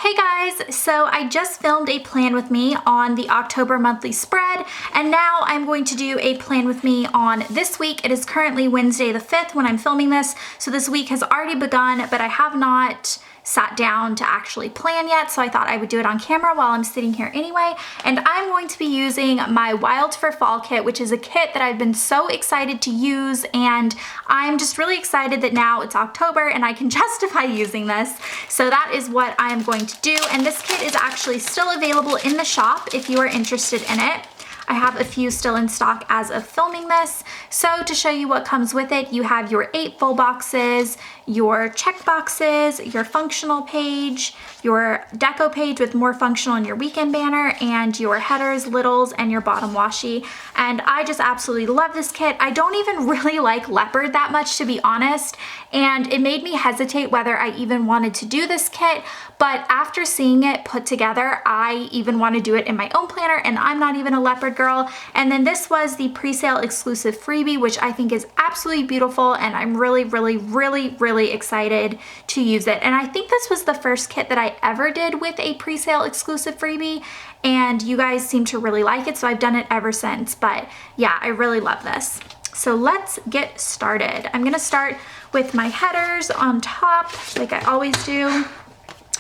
Hey guys, so I just filmed a plan with me on the October monthly spread, and now I'm going to do a plan with me on this week. It is currently Wednesday the 5th when I'm filming this, so this week has already begun, but I have not sat down to actually plan yet, so I thought I would do it on camera while I'm sitting here anyway. And I'm going to be using my Wild for Fall kit, which is a kit that I've been so excited to use, and I'm just really excited that now it's October and I can justify using this. So that is what I am going to do, and this kit is actually still available in the shop if you are interested in it. I have a few still in stock as of filming this. So to show you what comes with it, you have your 8 full boxes, your check boxes, your functional page, your deco page with more functional and your weekend banner, and your headers, littles, and your bottom washi. And I just absolutely love this kit. I don't even really like leopard that much, to be honest, and it made me hesitate whether I even wanted to do this kit, but after seeing it put together, I even want to do it in my own planner, and I'm not even a leopard girl. And then this was the pre-sale exclusive freebie, which I think is absolutely beautiful, and I'm really excited to use it. And I think this was the first kit that I ever did with a pre-sale exclusive freebie, and you guys seem to really like it, so I've done it ever since. But yeah, I really love this. So let's get started. I'm gonna start with my headers on top like I always do.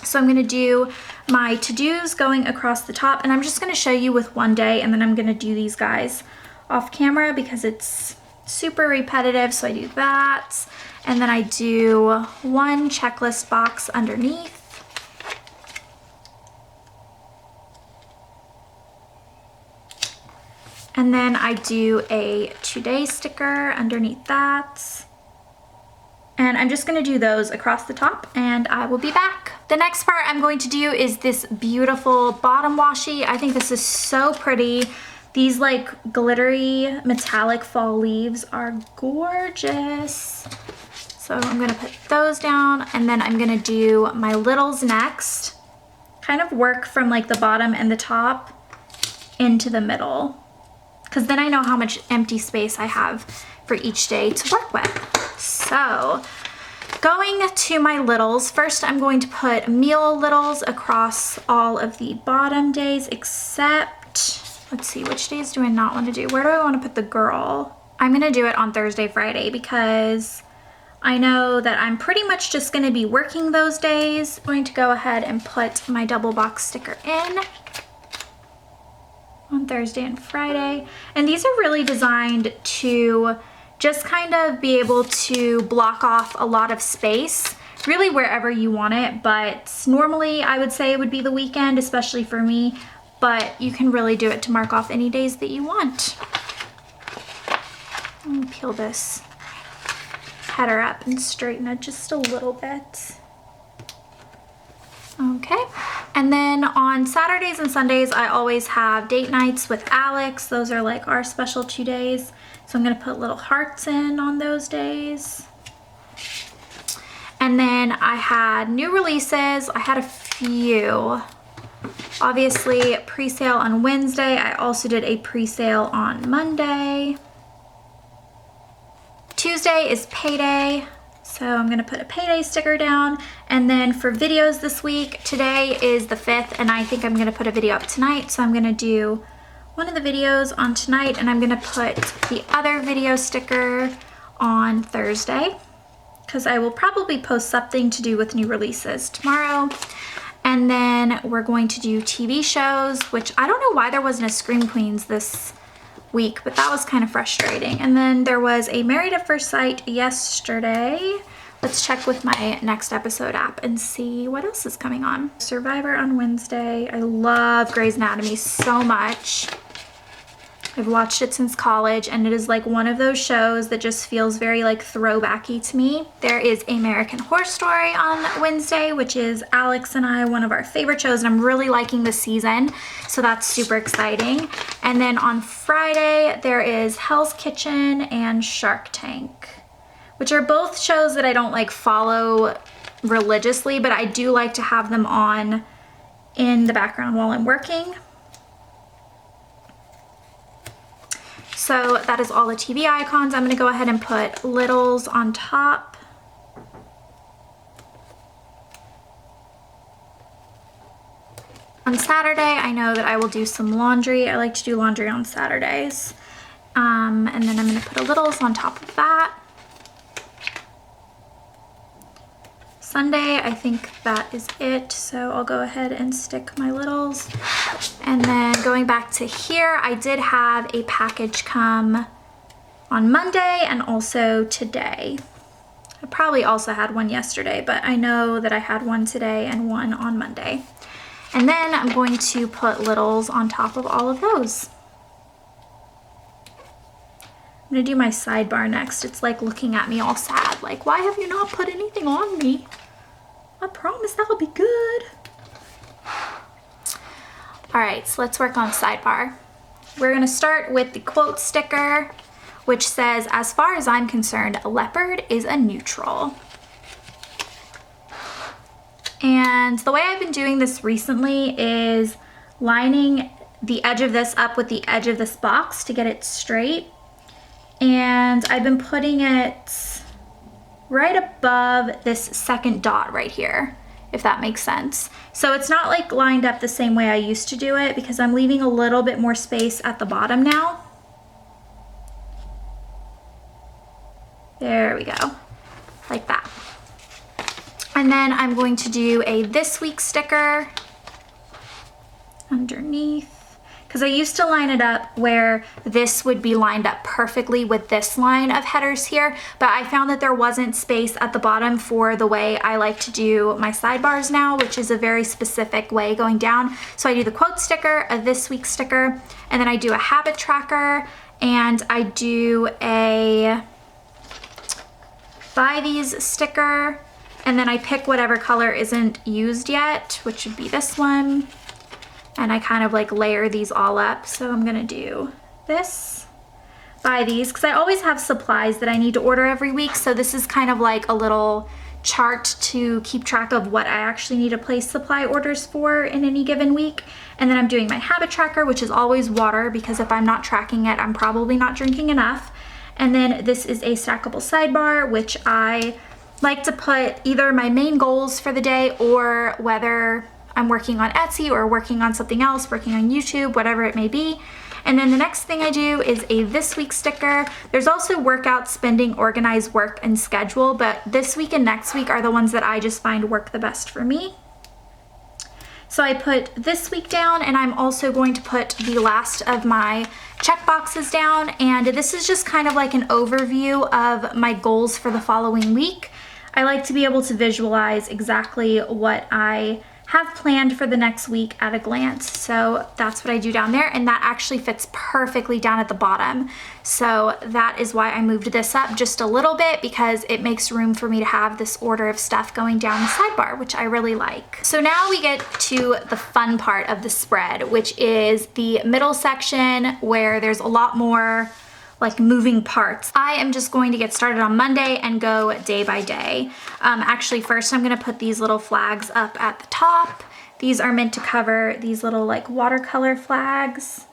So I'm gonna do my to-dos going across the top, and I'm just gonna show you with one day, and then I'm gonna do these guys off camera because it's super repetitive. So I do that, and then I do one checklist box underneath. And then I do a today sticker underneath that. And I'm just gonna do those across the top, and I will be back. The next part I'm going to do is this beautiful bottom washi. I think this is so pretty. These like glittery metallic fall leaves are gorgeous. So I'm gonna put those down, and then I'm gonna do my littles next. Kind of work from like the bottom and the top into the middle, because then I know how much empty space I have for each day to work with. So going to my littles, first I'm going to put meal littles across all of the bottom days, except, let's see, which days do I not want to do? Where do I want to put the girl? I'm going to do it on Thursday, Friday, because I know that I'm pretty much just going to be working those days. I'm going to go ahead and put my double box sticker in on Thursday and Friday. And these are really designed to just kind of be able to block off a lot of space, really wherever you want it. But normally I would say it would be the weekend, especially for me, but you can really do it to mark off any days that you want. Let me peel this header up and straighten it just a little bit. Okay, and then on Saturdays and Sundays, I always have date nights with Alex. Those are like our special 2 days. So I'm gonna put little hearts in on those days. And then I had new releases. I had a few. Obviously, pre-sale on Wednesday. I also did a pre-sale on Monday. Tuesday is payday. So I'm gonna put a payday sticker down. And then for videos this week, today is the 5th, and I think I'm gonna put a video up tonight. So I'm gonna do one of the videos on tonight, and I'm gonna put the other video sticker on Thursday, because I will probably post something to do with new releases tomorrow. And then we're going to do TV shows, which I don't know why there wasn't a Scream Queens this week, but that was kind of frustrating. And then there was a Married at First Sight yesterday. Let's check with my Next Episode app and see what else is coming on. Survivor on Wednesday. I love Grey's Anatomy so much. I've watched it since college, and it is like one of those shows that just feels very like throwbacky to me. There is American Horror Story on Wednesday, which is Alex and I, one of our favorite shows, and I'm really liking the season, so that's super exciting. And then on Friday, there is Hell's Kitchen and Shark Tank, which are both shows that I don't like follow religiously, but I do like to have them on in the background while I'm working. So that is all the TV icons. I'm gonna go ahead and put littles on top. On Saturday, I know that I will do some laundry. I like to do laundry on Saturdays. And then I'm gonna put a littles on top of that. Sunday, I think that is it. So I'll go ahead and stick my littles. And then going back to here, I did have a package come on Monday and also today. I probably also had one yesterday, but I know that I had one today and one on Monday. And then I'm going to put littles on top of all of those. I'm gonna do my sidebar next. It's like looking at me all sad, like, why have you not put anything on me? I promise that'll be good. All right, so let's work on sidebar. We're gonna start with the quote sticker, which says, as far as I'm concerned, a leopard is a neutral. And the way I've been doing this recently is lining the edge of this up with the edge of this box to get it straight. And I've been putting it right above this second dot right here, if that makes sense. So it's not like lined up the same way I used to do it because I'm leaving a little bit more space at the bottom now. There we go, like that. And then I'm going to do a this week sticker underneath, because I used to line it up where this would be lined up perfectly with this line of headers here, but I found that there wasn't space at the bottom for the way I like to do my sidebars now, which is a very specific way going down. So I do the quote sticker, a this week sticker, and then I do a habit tracker, and I do a buy these sticker, and then I pick whatever color isn't used yet, which would be this one. And I kind of like layer these all up. So I'm gonna do this, buy these, because I always have supplies that I need to order every week. So this is kind of like a little chart to keep track of what I actually need to place supply orders for in any given week. And then I'm doing my habit tracker, which is always water, because if I'm not tracking it, I'm probably not drinking enough. And then this is a stackable sidebar, which I like to put either my main goals for the day or whether I'm working on Etsy or working on something else, working on YouTube, whatever it may be. And then the next thing I do is a this week sticker. There's also workout, spending, organize, work, and schedule, but this week and next week are the ones that I just find work the best for me. So I put this week down, and I'm also going to put the last of my check boxes down. And this is just kind of like an overview of my goals for the following week. I like to be able to visualize exactly what I have planned for the next week at a glance. So that's what I do down there, and that actually fits perfectly down at the bottom. So that is why I moved this up just a little bit, because it makes room for me to have this order of stuff going down the sidebar, which I really like. So now we get to the fun part of the spread, which is the middle section where there's a lot more like moving parts. I am just going to get started on Monday and go day by day. Actually, first I'm gonna put these little flags up at the top. These are meant to cover these little like watercolor flags.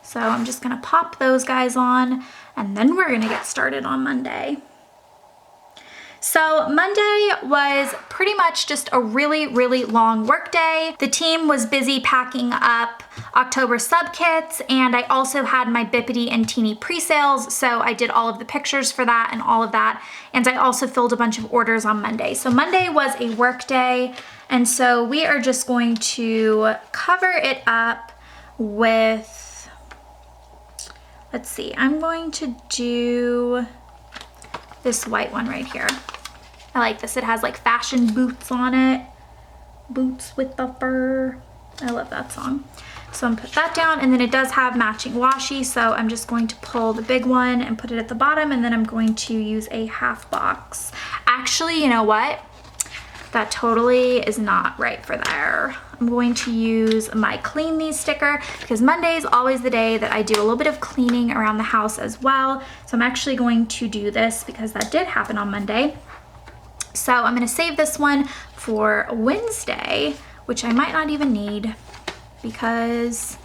So I'm just gonna pop those guys on, and then we're gonna get started on Monday. So Monday was pretty much just a really, really long work day. The team was busy packing up October sub kits, and I also had my Bippity and Teeny pre-sales, so I did all of the pictures for that and all of that, and I also filled a bunch of orders on Monday. So Monday was a work day, and so we are just going to cover it up with, let's see, I'm going to do this white one right here. I like this. It has like fashion boots on it. Boots with the fur. I love that song. So I'm gonna put that down, and then it does have matching washi, so I'm just going to pull the big one and put it at the bottom, and then I'm going to use a half box. Actually, you know what? That totally is not right for there. I'm going to use my clean these sticker, because Monday is always the day that I do a little bit of cleaning around the house as well. So I'm actually going to do this because that did happen on Monday. So I'm gonna save this one for Wednesday, which I might not even need because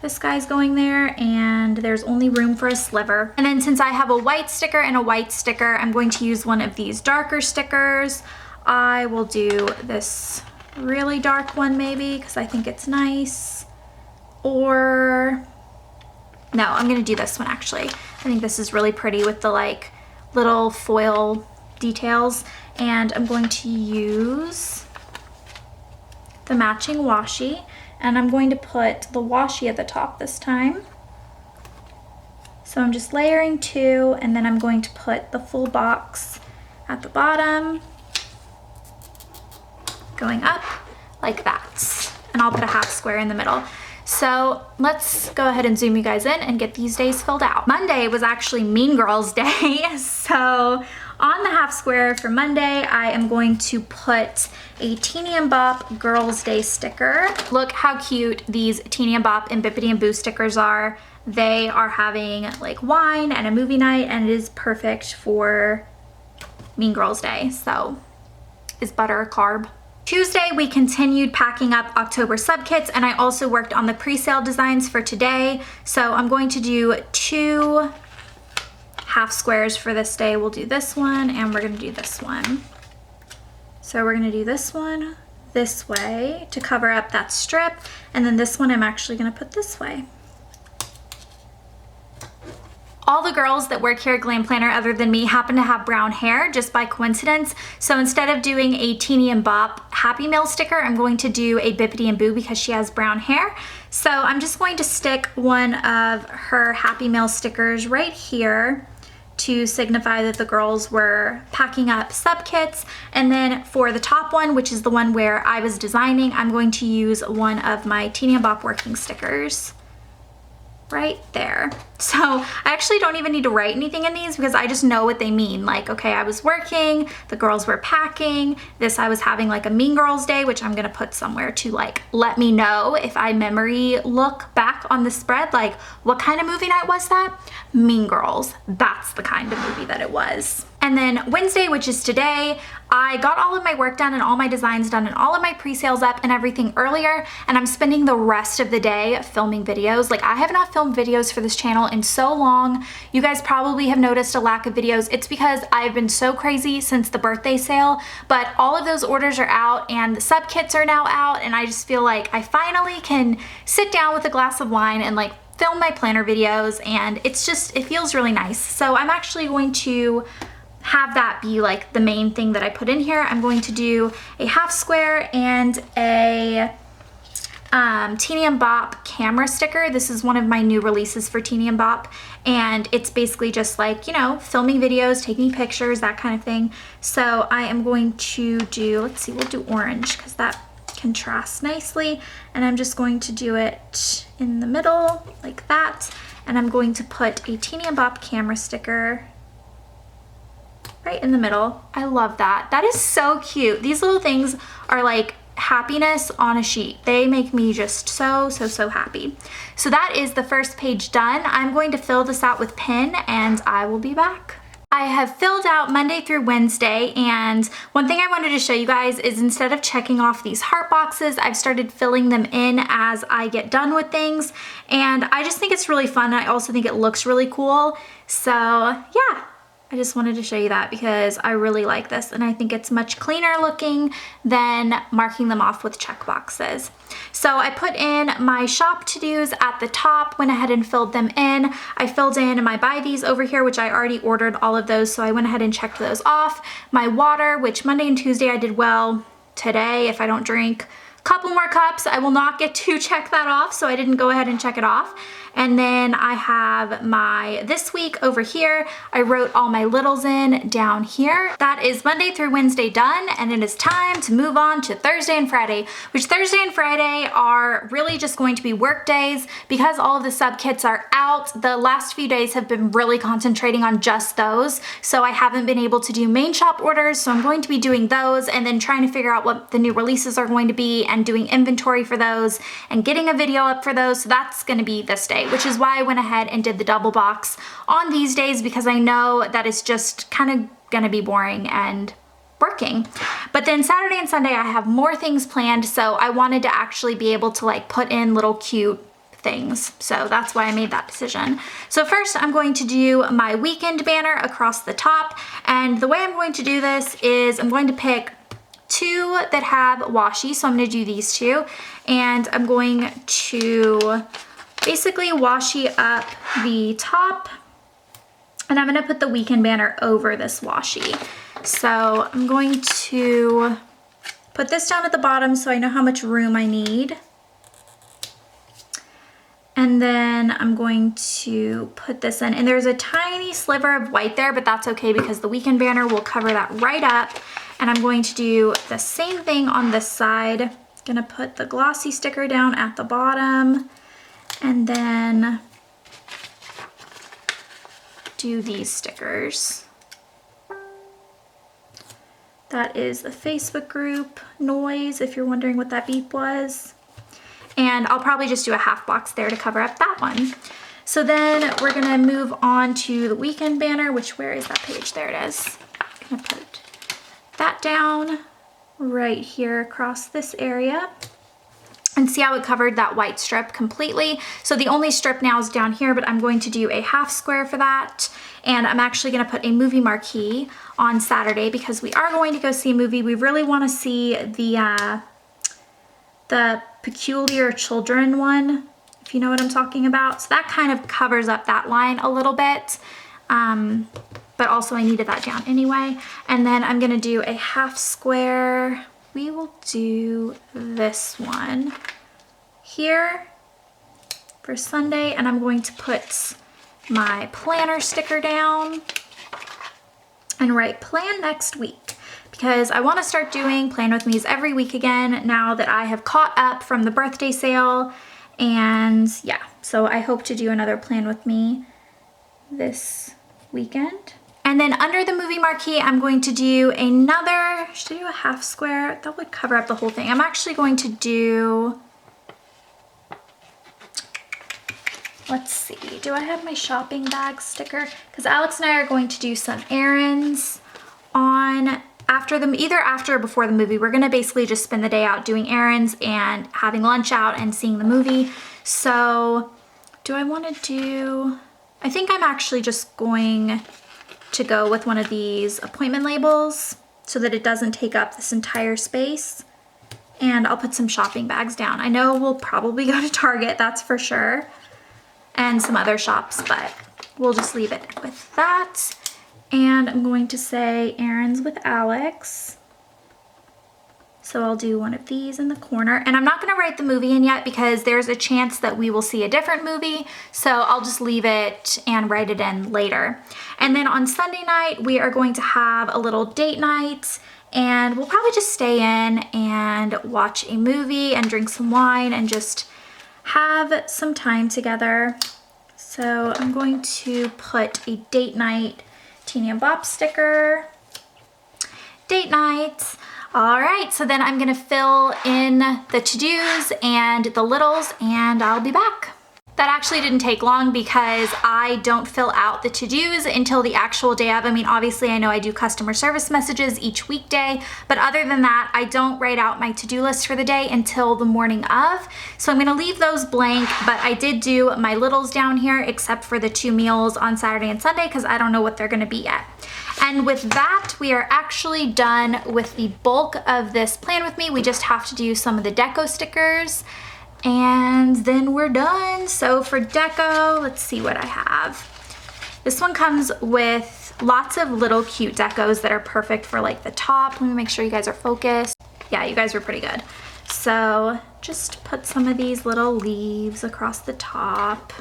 this guy's going there and there's only room for a sliver. And then since I have a white sticker and a white sticker, I'm going to use one of these darker stickers. I will do this really dark one maybe, because I think it's nice. Or, no, I'm gonna do this one actually. I think this is really pretty with the like little foil details. And I'm going to use the matching washi, and I'm going to put the washi at the top this time. So I'm just layering 2, and then I'm going to put the full box at the bottom, going up like that. And I'll put a half square in the middle. So let's go ahead and zoom you guys in and get these days filled out. Monday was actually Mean Girls Day. So on the half square for Monday, I am going to put a Teeny and Bop Girls Day sticker. Look how cute these Teeny and Bop and Bippity and Boo stickers are. They are having like wine and a movie night, and it is perfect for Mean Girls Day. So is butter a carb? Tuesday, we continued packing up October sub kits, and I also worked on the pre-sale designs for today. So I'm going to do 2 half squares for this day. We'll do this one, and we're gonna do this one. So we're gonna do this one this way to cover up that strip, and then this one I'm actually gonna put this way. All the girls that work here at Glam Planner other than me happen to have brown hair just by coincidence. So instead of doing a Teeny and Bop Happy Meal sticker, I'm going to do a Bippity and Boo because she has brown hair. So I'm just going to stick one of her Happy Meal stickers right here to signify that the girls were packing up sub kits. And then for the top one, which is the one where I was designing, I'm going to use one of my Teeny and Bop working stickers right there. So I actually don't even need to write anything in these because I just know what they mean. Like, okay, I was working, the girls were packing, this I was having like a Mean Girls Day, which I'm gonna put somewhere to like let me know if I memory look back on the spread, like what kind of movie night was that? Mean Girls. That's the kind of movie that it was. And then Wednesday, which is today, I got all of my work done and all my designs done and all of my pre-sales up and everything earlier, and I'm spending the rest of the day filming videos. Like, I have not filmed videos for this channel in so long. You guys probably have noticed a lack of videos. It's because I've been so crazy since the birthday sale, but all of those orders are out and the sub kits are now out, and I just feel like I finally can sit down with a glass of wine and like film my planner videos, and it's just, it feels really nice. So I'm actually going to have that be like the main thing that I put in here. I'm going to do a half square and a Teeny and Bop camera sticker. This is one of my new releases for Teeny and Bop, and it's basically just like, you know, filming videos, taking pictures, that kind of thing. So I am going to do, let's see, we'll do orange because that contrasts nicely, and I'm just going to do it in the middle like that, and I'm going to put a Teeny and Bop camera sticker right in the middle. I love that. That is so cute. These little things are like happiness on a sheet. They make me just so happy. So that is the first page done. I'm going to fill this out with pen, and I will be back. I have filled out Monday through Wednesday, and one thing I wanted to show you guys is instead of checking off these heart boxes, I've started filling them in as I get done with things, and I just think it's really fun. I also think it looks really cool. So yeah, I just wanted to show you that because I really like this, and I think it's much cleaner looking than marking them off with check boxes. So I put in my shop to-dos at the top, went ahead and filled them in. I filled in my buy these over here, which I already ordered all of those, so I went ahead and checked those off. My water, which Monday and Tuesday I did well. Today, if I don't drink a couple more cups, I will not get to check that off, so I didn't go ahead and check it off. And then I have my this week over here. I wrote all my littles in down here. That is Monday through Wednesday done, and it is time to move on to Thursday and Friday, which Thursday and Friday are really just going to be work days because all of the sub kits are out. The last few days have been really concentrating on just those, so I haven't been able to do main shop orders, so I'm going to be doing those and then trying to figure out what the new releases are going to be and doing inventory for those and getting a video up for those. So that's going to be this day, which is why I went ahead and did the double box on these days, because I know that it's just kind of gonna be boring and working. But then Saturday and Sunday I have more things planned, so I wanted to actually be able to like put in little cute things. So that's why I made that decision. So first I'm going to do my weekend banner across the top, and the way I'm going to do this is I'm going to pick two that have washi, so I'm gonna do these two. And I'm going to basically washi up the top, and I'm gonna put the weekend banner over this washi. So I'm going to put this down at the bottom so I know how much room I need. And then I'm going to put this in, and there's a tiny sliver of white there, but that's okay because the weekend banner will cover that right up. And I'm going to do the same thing on this side. Gonna put the glossy sticker down at the bottom, and then do these stickers. That is the Facebook group noise, if you're wondering what that beep was. And I'll probably just do a half box there to cover up that one. So then we're gonna move on to the weekend banner, which, where is that page? There it is. I'm gonna put that down right here across this area. And see how it covered that white strip completely? So the only strip now is down here, but I'm going to do a half square for that. And I'm actually gonna put a movie marquee on Saturday because we are going to go see a movie. We really wanna see the Peculiar Children one, if you know what I'm talking about. So that kind of covers up that line a little bit, but also I needed that down anyway. And then I'm gonna do a half square. We will do this one here for Sunday, and I'm going to put my planner sticker down and write plan next week, because I want to start doing plan with me's every week again now that I have caught up from the birthday sale. And yeah, so I hope to do another plan with me this weekend. And then under the movie marquee, I'm going to do another, should I do a half square? That would cover up the whole thing. I'm actually going to do, let's see, do I have my shopping bag sticker? Because Alex and I are going to do some errands on either after or before the movie. We're gonna basically just spend the day out doing errands and having lunch out and seeing the movie. So do I wanna do, I think I'm actually just going to go with one of these appointment labels so that it doesn't take up this entire space. And I'll put some shopping bags down. I know we'll probably go to Target, that's for sure, and some other shops, but we'll just leave it with that. And I'm going to say errands with Alex. So I'll do one of these in the corner. And I'm not gonna write the movie in yet because there's a chance that we will see a different movie. So I'll just leave it and write it in later. And then on Sunday night, we are going to have a little date night, and we'll probably just stay in and watch a movie and drink some wine and just have some time together. So I'm going to put a date night Teeny and Bop sticker. Date night. All right, so then I'm gonna fill in the to-dos and the littles, and I'll be back. That actually didn't take long because I don't fill out the to-dos until the actual day of. I mean, obviously I know I do customer service messages each weekday, but other than that, I don't write out my to-do list for the day until the morning of. So I'm gonna leave those blank, but I did do my littles down here except for the 2 meals on Saturday and Sunday because I don't know what they're gonna be yet. And with that, we are actually done with the bulk of this plan with me. We just have to do some of the deco stickers, and then we're done. So for deco, let's see what I have. This one comes with lots of little cute decos that are perfect for like the top. Let me make sure you guys are focused. Yeah, you guys were pretty good. So just put some of these little leaves across the top.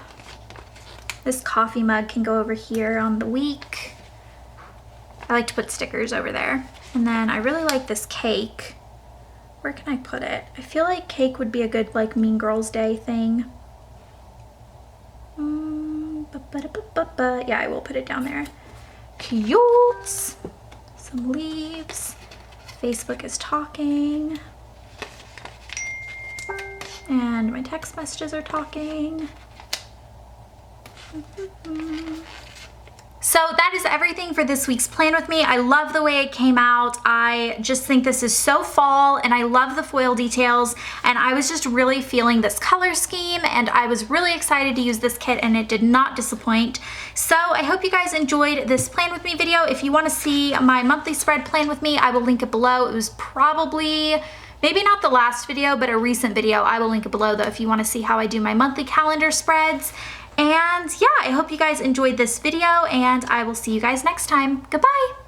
This coffee mug can go over here on the week. I like to put stickers over there. And then I really like this cake. Where can I put it? I feel like cake would be a good like Mean Girls Day thing. Yeah, I will put it down there. Cute. Some leaves. Facebook is talking. And my text messages are talking. So that is everything for this week's plan with me. I love the way it came out. I just think this is so fall, and I love the foil details, and I was just really feeling this color scheme, and I was really excited to use this kit, and it did not disappoint. So I hope you guys enjoyed this plan with me video. If you want to see my monthly spread plan with me, I will link it below. It was probably maybe not the last video, but a recent video. I will link it below though if you want to see how I do my monthly calendar spreads. And yeah, I hope you guys enjoyed this video, and I will see you guys next time. Goodbye!